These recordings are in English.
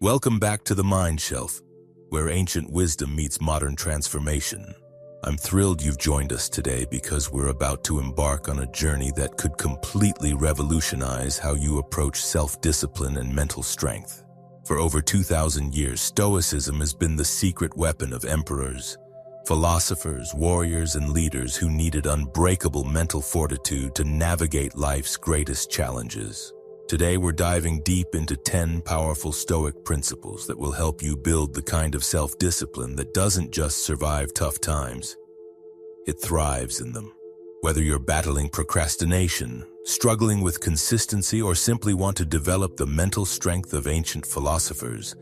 Welcome back to the Mind Shelf, where ancient wisdom meets modern transformation. I'm thrilled you've joined us today because we're about to embark on a journey that could completely revolutionize how you approach self-discipline and mental strength. For over 2,000 years, Stoicism has been the secret weapon of emperors, philosophers, warriors, and leaders who needed unbreakable mental fortitude to navigate life's greatest challenges. Today, we're diving deep into 10 powerful Stoic principles that will help you build the kind of self-discipline that doesn't just survive tough times, it thrives in them. Whether you're battling procrastination, struggling with consistency, or simply want to develop the mental strength of ancient philosophers,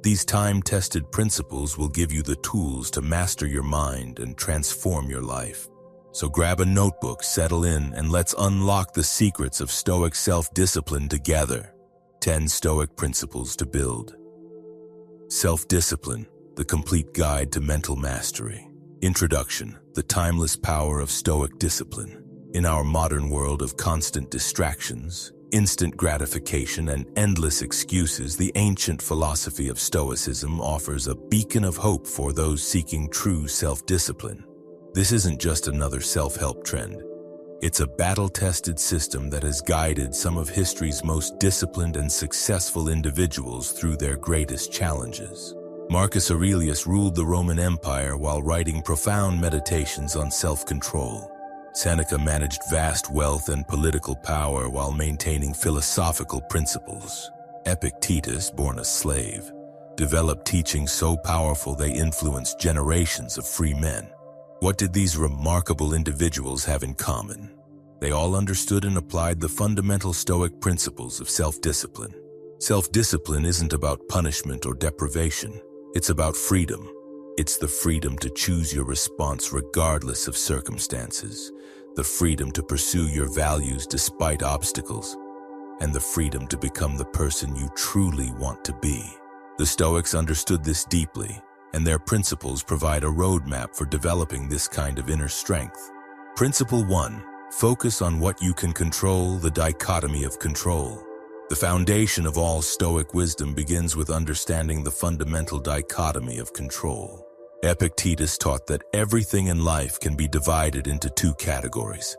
these time-tested principles will give you the tools to master your mind and transform your life. So grab a notebook, settle in, and let's unlock the secrets of Stoic self-discipline together. 10 Stoic principles to build. Self-discipline, the complete guide to mental mastery. Introduction, the timeless power of Stoic discipline. In our modern world of constant distractions, instant gratification, and endless excuses, the ancient philosophy of Stoicism offers a beacon of hope for those seeking true self-discipline. This isn't just another self-help trend. It's a battle-tested system that has guided some of history's most disciplined and successful individuals through their greatest challenges. Marcus Aurelius ruled the Roman Empire while writing profound meditations on self-control. Seneca managed vast wealth and political power while maintaining philosophical principles. Epictetus, born a slave, developed teachings so powerful they influenced generations of free men. What did these remarkable individuals have in common? They all understood and applied the fundamental Stoic principles of self-discipline. Self-discipline isn't about punishment or deprivation. It's about freedom. It's the freedom to choose your response regardless of circumstances, the freedom to pursue your values despite obstacles, and the freedom to become the person you truly want to be. The Stoics understood this deeply, and their principles provide a roadmap for developing this kind of inner strength. Principle 1. Focus on what you can control, the dichotomy of control. The foundation of all Stoic wisdom begins with understanding the fundamental dichotomy of control. Epictetus taught that everything in life can be divided into two categories: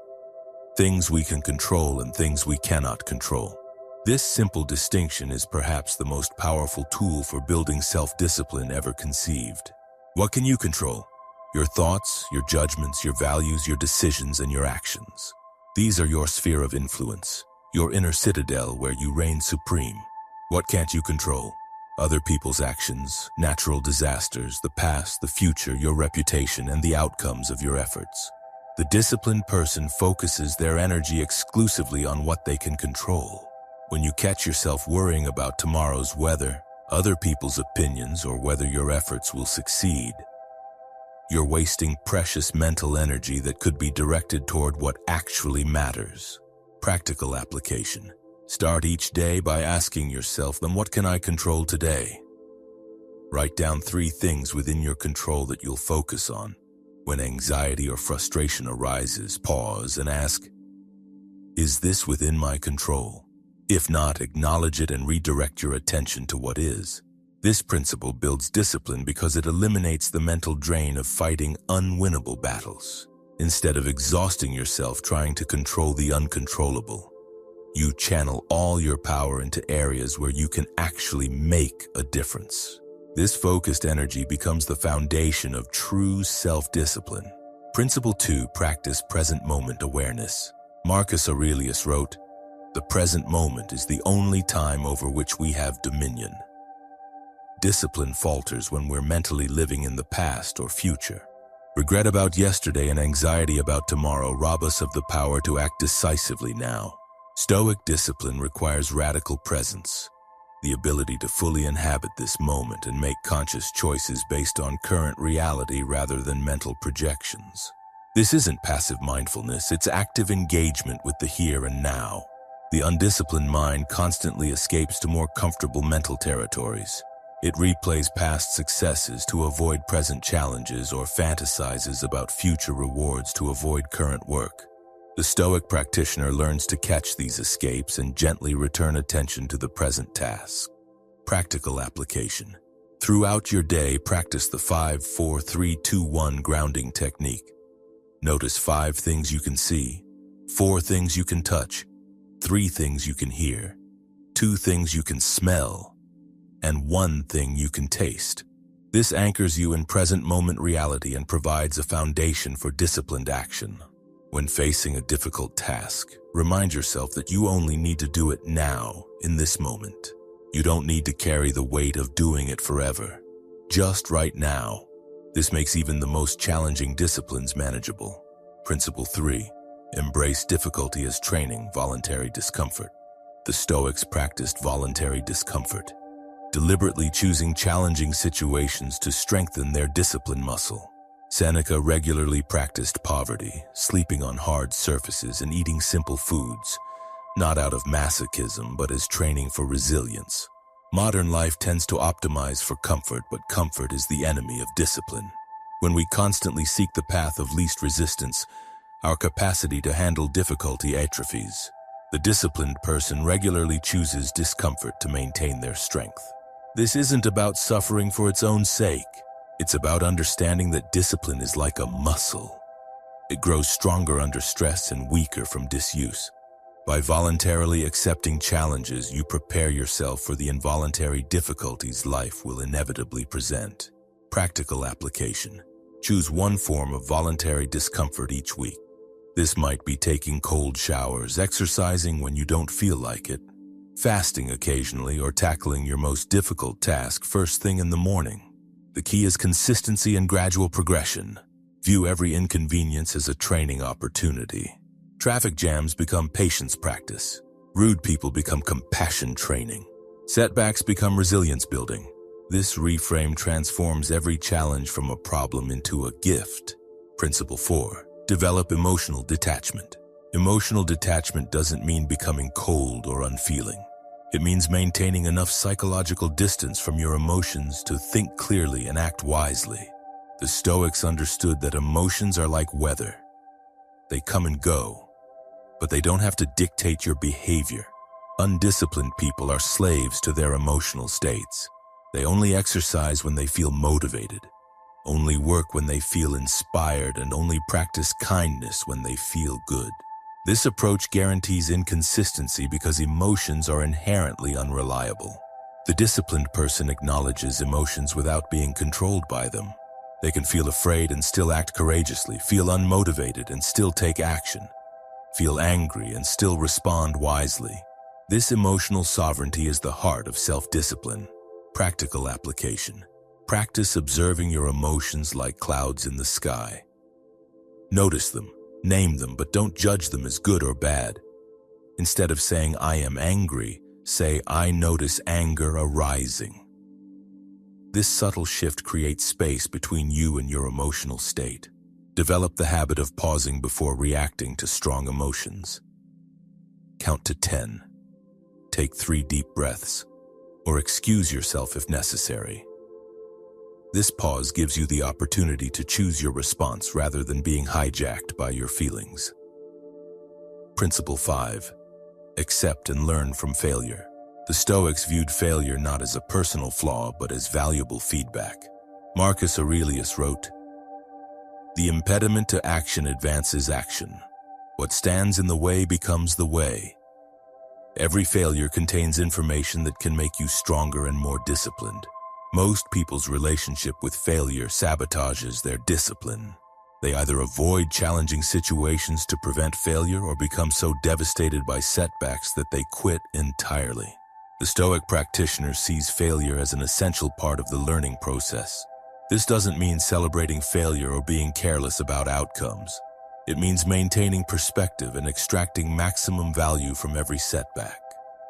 things we can control and things we cannot control. This simple distinction is perhaps the most powerful tool for building self-discipline ever conceived. What can you control? Your thoughts, your judgments, your values, your decisions, and your actions. These are your sphere of influence, your inner citadel where you reign supreme. What can't you control? Other people's actions, natural disasters, the past, the future, your reputation, and the outcomes of your efforts. The disciplined person focuses their energy exclusively on what they can control. When you catch yourself worrying about tomorrow's weather, other people's opinions, or whether your efforts will succeed, you're wasting precious mental energy that could be directed toward what actually matters. Practical application. Start each day by asking yourself, then what can I control today? Write down 3 things within your control that you'll focus on. When anxiety or frustration arises, pause and ask, is this within my control? If not, acknowledge it and redirect your attention to what is. This principle builds discipline because it eliminates the mental drain of fighting unwinnable battles. Instead of exhausting yourself trying to control the uncontrollable, you channel all your power into areas where you can actually make a difference. This focused energy becomes the foundation of true self-discipline. Principle 2. Practice present moment awareness. Marcus Aurelius wrote, "The present moment is the only time over which we have dominion." Discipline falters when we're mentally living in the past or future. Regret about yesterday and anxiety about tomorrow rob us of the power to act decisively now. Stoic discipline requires radical presence, the ability to fully inhabit this moment and make conscious choices based on current reality rather than mental projections. This isn't passive mindfulness, it's active engagement with the here and now. The undisciplined mind constantly escapes to more comfortable mental territories. It replays past successes to avoid present challenges or fantasizes about future rewards to avoid current work. The Stoic practitioner learns to catch these escapes and gently return attention to the present task. Practical application. Throughout your day, practice the 5-4-3-2-1 grounding technique. Notice 5 things you can see, 4 things you can touch, 3 things you can hear, 2 things you can smell, and 1 thing you can taste. This anchors you in present moment reality and provides a foundation for disciplined action. When facing a difficult task, remind yourself that you only need to do it now, in this moment. You don't need to carry the weight of doing it forever. Just right now. This makes even the most challenging disciplines manageable. Principle 3. Embrace difficulty as training, voluntary discomfort. The Stoics practiced voluntary discomfort, deliberately choosing challenging situations to strengthen their discipline muscle. Seneca regularly practiced poverty, sleeping on hard surfaces and eating simple foods, not out of masochism but as training for resilience. Modern life tends to optimize for comfort, but comfort is the enemy of discipline. When we constantly seek the path of least resistance, our capacity to handle difficulty atrophies. The disciplined person regularly chooses discomfort to maintain their strength. This isn't about suffering for its own sake. It's about understanding that discipline is like a muscle. It grows stronger under stress and weaker from disuse. By voluntarily accepting challenges, you prepare yourself for the involuntary difficulties life will inevitably present. Practical application. Choose one form of voluntary discomfort each week. This might be taking cold showers, exercising when you don't feel like it, fasting occasionally, or tackling your most difficult task first thing in the morning. The key is consistency and gradual progression. View every inconvenience as a training opportunity. Traffic jams become patience practice. Rude people become compassion training. Setbacks become resilience building. This reframe transforms every challenge from a problem into a gift. Principle 4. Develop emotional detachment. Emotional detachment doesn't mean becoming cold or unfeeling. It means maintaining enough psychological distance from your emotions to think clearly and act wisely. The Stoics understood that emotions are like weather. They come and go, but they don't have to dictate your behavior. Undisciplined people are slaves to their emotional states. They only exercise when they feel motivated, only work when they feel inspired, and only practice kindness when they feel good. This approach guarantees inconsistency because emotions are inherently unreliable. The disciplined person acknowledges emotions without being controlled by them. They can feel afraid and still act courageously, feel unmotivated and still take action, feel angry and still respond wisely. This emotional sovereignty is the heart of self-discipline. Practical application. Practice observing your emotions like clouds in the sky. Notice them, name them, but don't judge them as good or bad. Instead of saying, "I am angry," say, "I notice anger arising." This subtle shift creates space between you and your emotional state. Develop the habit of pausing before reacting to strong emotions. Count to 10. Take 3 deep breaths, or excuse yourself if necessary. This pause gives you the opportunity to choose your response rather than being hijacked by your feelings. Principle 5. Accept and learn from failure. The Stoics viewed failure not as a personal flaw but as valuable feedback. Marcus Aurelius wrote, "The impediment to action advances action. What stands in the way becomes the way." Every failure contains information that can make you stronger and more disciplined. Most people's relationship with failure sabotages their discipline. They either avoid challenging situations to prevent failure or become so devastated by setbacks that they quit entirely. The Stoic practitioner sees failure as an essential part of the learning process. This doesn't mean celebrating failure or being careless about outcomes. It means maintaining perspective and extracting maximum value from every setback.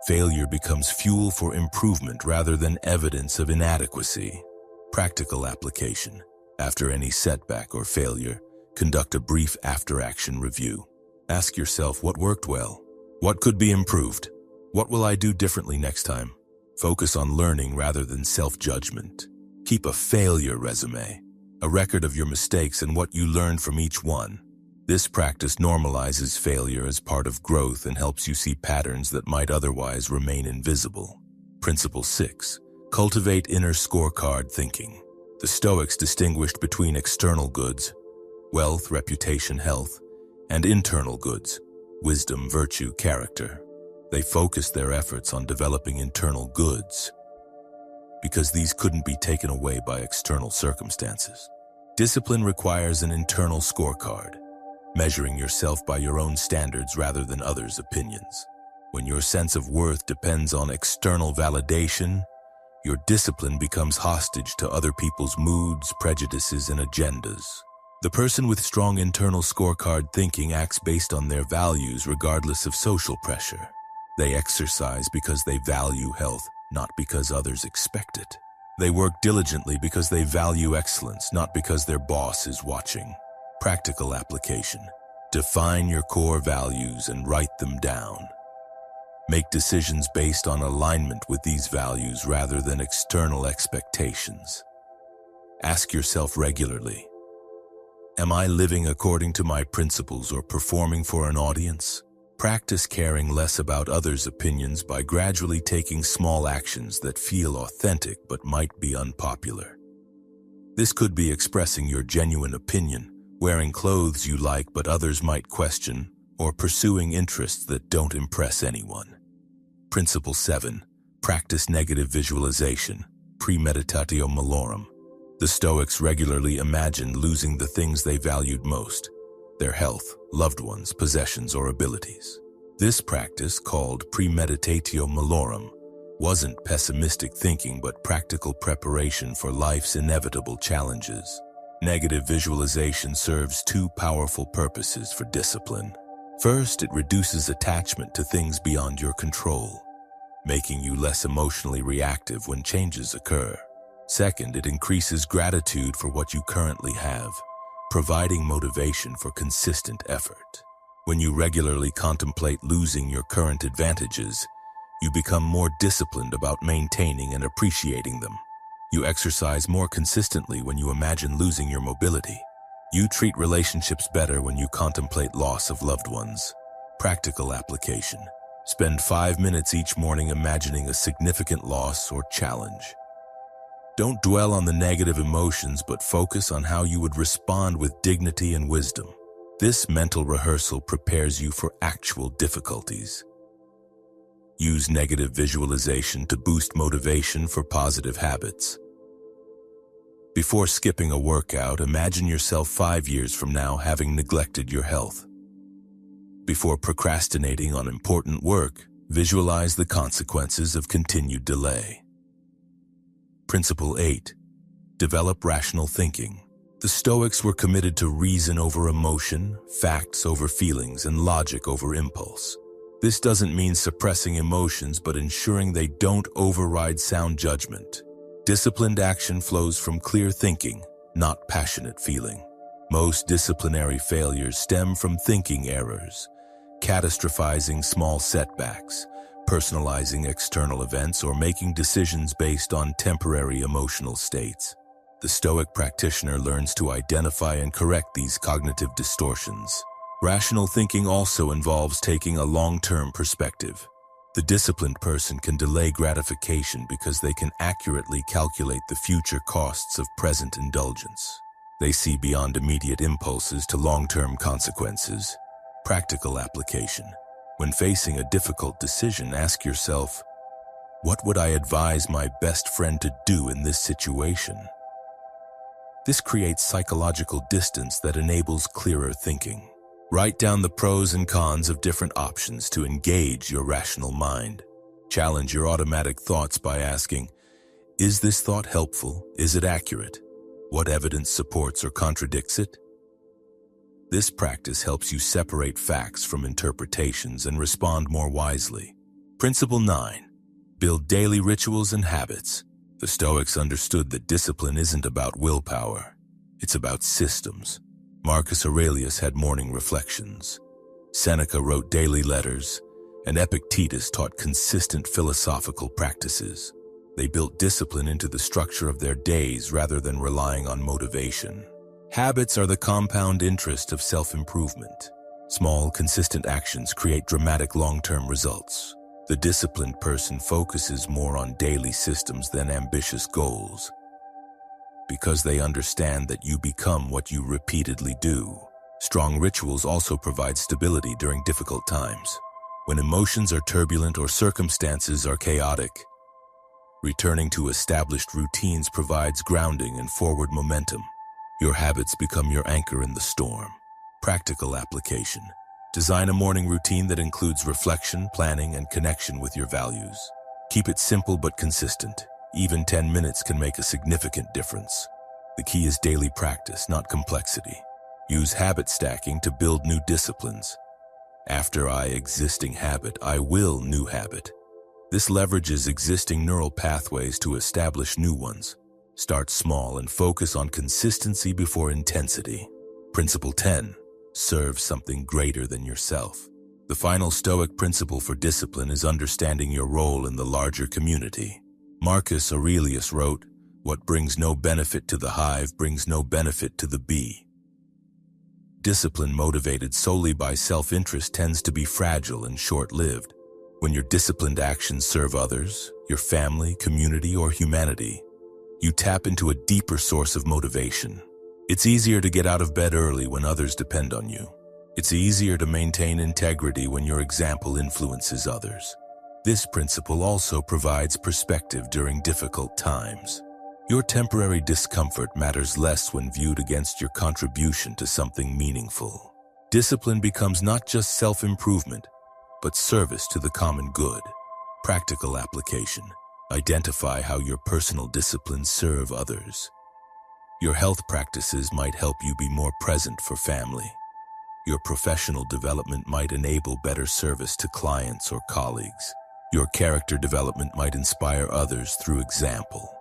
Failure becomes fuel for improvement rather than evidence of inadequacy. Practical application. After any setback or failure, conduct a brief after-action review. Ask yourself what worked well. What could be improved? What will I do differently next time? Focus on learning rather than self-judgment. Keep a failure resume, a record of your mistakes and what you learned from each one. This practice normalizes failure as part of growth and helps you see patterns that might otherwise remain invisible. Principle 6. Cultivate inner scorecard thinking. The Stoics distinguished between external goods, wealth, reputation, health, and internal goods, wisdom, virtue, character. They focused their efforts on developing internal goods because these couldn't be taken away by external circumstances. Discipline requires an internal scorecard, measuring yourself by your own standards rather than others' opinions. When your sense of worth depends on external validation, your discipline becomes hostage to other people's moods, prejudices, and agendas. The person with strong internal scorecard thinking acts based on their values regardless of social pressure. They exercise because they value health, not because others expect it. They work diligently because they value excellence, not because their boss is watching. Practical application. Define your core values and write them down. Make decisions based on alignment with these values rather than external expectations. Ask yourself regularly, am I living according to my principles or performing for an audience? Practice caring less about others' opinions by gradually taking small actions that feel authentic but might be unpopular. This could be expressing your genuine opinion, wearing clothes you like but others might question, or pursuing interests that don't impress anyone. Principle 7. Practice negative visualization, premeditatio malorum. The Stoics regularly imagined losing the things they valued most, their health, loved ones, possessions, or abilities. This practice, called premeditatio malorum, wasn't pessimistic thinking but practical preparation for life's inevitable challenges. Negative visualization serves two powerful purposes for discipline. First, it reduces attachment to things beyond your control, making you less emotionally reactive when changes occur. Second, it increases gratitude for what you currently have, providing motivation for consistent effort. When you regularly contemplate losing your current advantages, you become more disciplined about maintaining and appreciating them. You exercise more consistently when you imagine losing your mobility. You treat relationships better when you contemplate loss of loved ones. Practical application. Spend 5 minutes each morning imagining a significant loss or challenge. Don't dwell on the negative emotions, but focus on how you would respond with dignity and wisdom. This mental rehearsal prepares you for actual difficulties. Use negative visualization to boost motivation for positive habits. Before skipping a workout, imagine yourself 5 years from now having neglected your health. Before procrastinating on important work, visualize the consequences of continued delay. Principle 8. Develop rational thinking. The Stoics were committed to reason over emotion, facts over feelings, and logic over impulse. This doesn't mean suppressing emotions, but ensuring they don't override sound judgment. Disciplined action flows from clear thinking, not passionate feeling. Most disciplinary failures stem from thinking errors, catastrophizing small setbacks, personalizing external events, or making decisions based on temporary emotional states. The Stoic practitioner learns to identify and correct these cognitive distortions. Rational thinking also involves taking a long-term perspective. The disciplined person can delay gratification because they can accurately calculate the future costs of present indulgence. They see beyond immediate impulses to long-term consequences. Practical application. When facing a difficult decision, ask yourself, what would I advise my best friend to do in this situation? This creates psychological distance that enables clearer thinking. Write down the pros and cons of different options to engage your rational mind. Challenge your automatic thoughts by asking, is this thought helpful? Is it accurate? What evidence supports or contradicts it? This practice helps you separate facts from interpretations and respond more wisely. Principle 9. Build daily rituals and habits. The Stoics understood that discipline isn't about willpower. It's about systems. Marcus Aurelius had morning reflections. Seneca wrote daily letters, and Epictetus taught consistent philosophical practices. They built discipline into the structure of their days rather than relying on motivation. Habits are the compound interest of self-improvement. Small, consistent actions create dramatic long-term results. The disciplined person focuses more on daily systems than ambitious goals, because they understand that you become what you repeatedly do. Strong rituals also provide stability during difficult times. When emotions are turbulent or circumstances are chaotic, returning to established routines provides grounding and forward momentum. Your habits become your anchor in the storm. Practical application. Design a morning routine that includes reflection, planning, and connection with your values. Keep it simple but consistent. Even 10 minutes can make a significant difference. The key is daily practice, not complexity. Use habit stacking to build new disciplines. After existing habit, I will new habit. This leverages existing neural pathways to establish new ones. Start small and focus on consistency before intensity. Principle 10. Serve something greater than yourself. The final Stoic principle for discipline is understanding your role in the larger community. Marcus Aurelius wrote, "What brings no benefit to the hive brings no benefit to the bee." Discipline motivated solely by self-interest tends to be fragile and short-lived. When your disciplined actions serve others, your family, community, or humanity, you tap into a deeper source of motivation. It's easier to get out of bed early when others depend on you. It's easier to maintain integrity when your example influences others. This principle also provides perspective during difficult times. Your temporary discomfort matters less when viewed against your contribution to something meaningful. Discipline becomes not just self-improvement, but service to the common good. Practical application. Identify how your personal disciplines serve others. Your health practices might help you be more present for family. Your professional development might enable better service to clients or colleagues. Your character development might inspire others through example.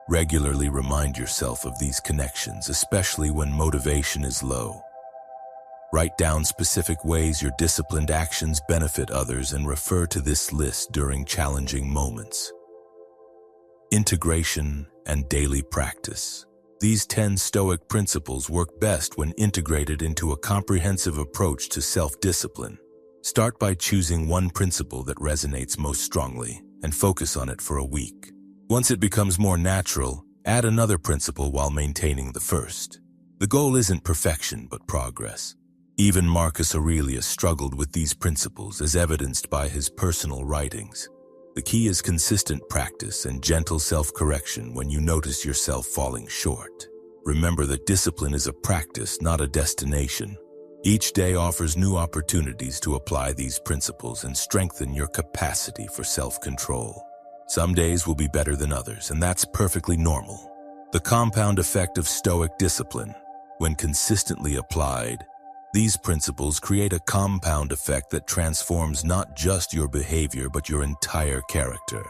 Regularly remind yourself of these connections, especially when motivation is low. Write down specific ways your disciplined actions benefit others and refer to this list during challenging moments. Integration and daily practice. These 10 Stoic principles work best when integrated into a comprehensive approach to self-discipline. Start by choosing one principle that resonates most strongly and focus on it for a week. Once it becomes more natural, add another principle while maintaining the first. The goal isn't perfection, but progress. Even Marcus Aurelius struggled with these principles, as evidenced by his personal writings. The key is consistent practice and gentle self-correction when you notice yourself falling short. Remember that discipline is a practice, not a destination. Each day offers new opportunities to apply these principles and strengthen your capacity for self-control. Some days will be better than others, and that's perfectly normal. The compound effect of Stoic discipline. When consistently applied, these principles create a compound effect that transforms not just your behavior but your entire character.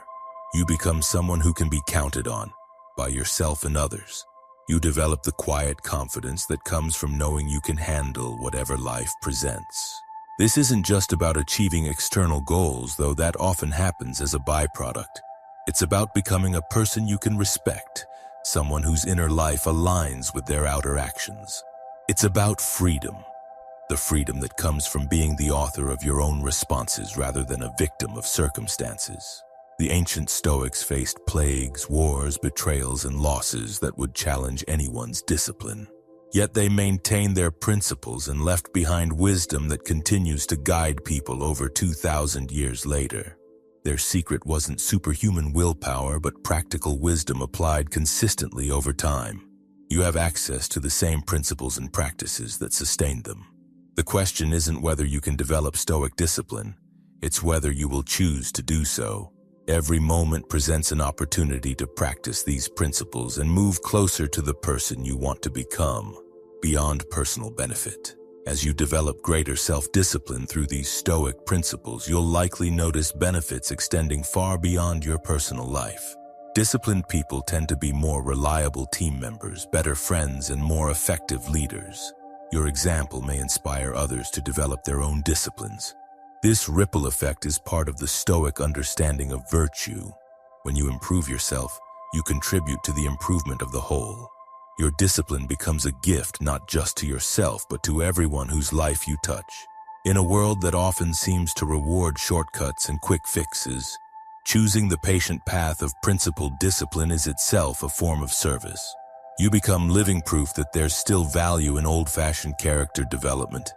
You become someone who can be counted on by yourself and others. You develop the quiet confidence that comes from knowing you can handle whatever life presents. This isn't just about achieving external goals, though that often happens as a byproduct. It's about becoming a person you can respect, someone whose inner life aligns with their outer actions. It's about freedom. The freedom that comes from being the author of your own responses rather than a victim of circumstances. The ancient Stoics faced plagues, wars, betrayals, and losses that would challenge anyone's discipline. Yet they maintained their principles and left behind wisdom that continues to guide people over 2,000 years later. Their secret wasn't superhuman willpower, but practical wisdom applied consistently over time. You have access to the same principles and practices that sustained them. The question isn't whether you can develop Stoic discipline, it's whether you will choose to do so. Every moment presents an opportunity to practice these principles and move closer to the person you want to become, beyond personal benefit. As you develop greater self-discipline through these Stoic principles, you'll likely notice benefits extending far beyond your personal life. Disciplined people tend to be more reliable team members, better friends, and more effective leaders. Your example may inspire others to develop their own disciplines. This ripple effect is part of the Stoic understanding of virtue. When you improve yourself, you contribute to the improvement of the whole. Your discipline becomes a gift not just to yourself, but to everyone whose life you touch. In a world that often seems to reward shortcuts and quick fixes, choosing the patient path of principled discipline is itself a form of service. You become living proof that there's still value in old-fashioned character development,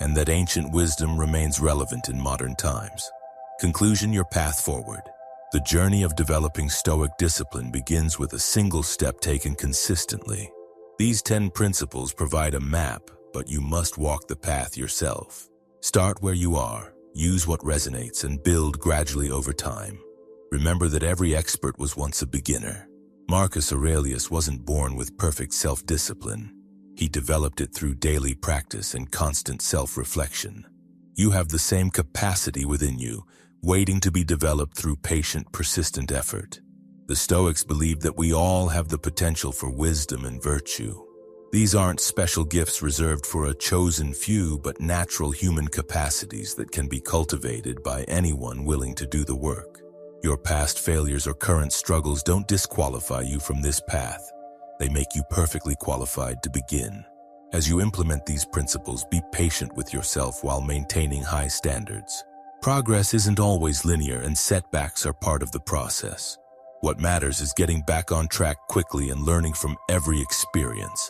and that ancient wisdom remains relevant in modern times. Conclusion: your path forward. The journey of developing Stoic discipline begins with a single step taken consistently. These 10 principles provide a map, but you must walk the path yourself. Start where you are, use what resonates, and build gradually over time. Remember that every expert was once a beginner. Marcus Aurelius wasn't born with perfect self-discipline. He developed it through daily practice and constant self-reflection. You have the same capacity within you, waiting to be developed through patient, persistent effort. The Stoics believed that we all have the potential for wisdom and virtue. These aren't special gifts reserved for a chosen few, but natural human capacities that can be cultivated by anyone willing to do the work. Your past failures or current struggles don't disqualify you from this path. They make you perfectly qualified to begin. As you implement these principles, be patient with yourself while maintaining high standards. Progress isn't always linear, and setbacks are part of the process. What matters is getting back on track quickly and learning from every experience.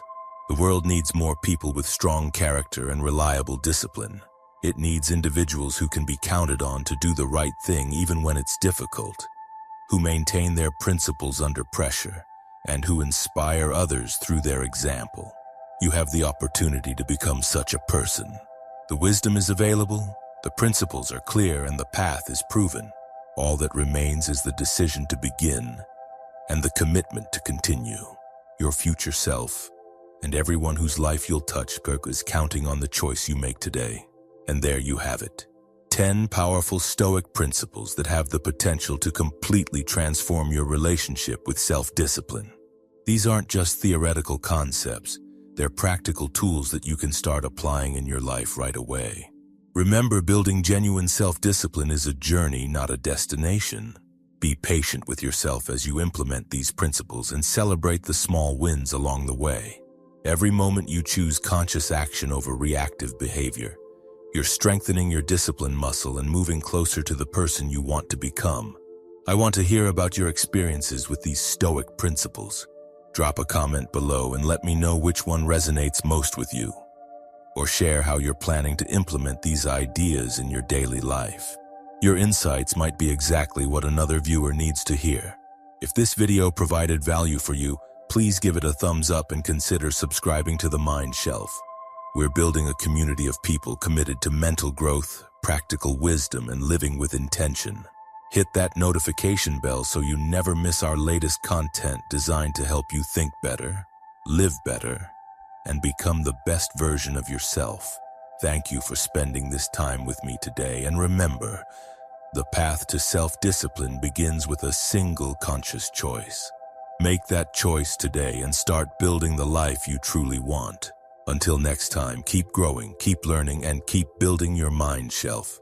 The world needs more people with strong character and reliable discipline. It needs individuals who can be counted on to do the right thing even when it's difficult, who maintain their principles under pressure, and who inspire others through their example. You have the opportunity to become such a person. The wisdom is available, the principles are clear, and the path is proven. All that remains is the decision to begin and the commitment to continue. Your future self and everyone whose life you'll touch is counting on the choice you make today. And there you have it. 10 powerful Stoic principles that have the potential to completely transform your relationship with self-discipline. These aren't just theoretical concepts. They're practical tools that you can start applying in your life right away. Remember, building genuine self-discipline is a journey, not a destination. Be patient with yourself as you implement these principles and celebrate the small wins along the way. Every moment you choose conscious action over reactive behavior, you're strengthening your discipline muscle and moving closer to the person you want to become. I want to hear about your experiences with these Stoic principles. Drop a comment below and let me know which one resonates most with you. Or share how you're planning to implement these ideas in your daily life. Your insights might be exactly what another viewer needs to hear. If this video provided value for you, please give it a thumbs up and consider subscribing to the Mind Shelf. We're building a community of people committed to mental growth, practical wisdom, and living with intention. Hit that notification bell so you never miss our latest content designed to help you think better, live better, and become the best version of yourself. Thank you for spending this time with me today, and remember, the path to self-discipline begins with a single conscious choice. Make that choice today and start building the life you truly want. Until next time, keep growing, keep learning, and keep building your mind shelf.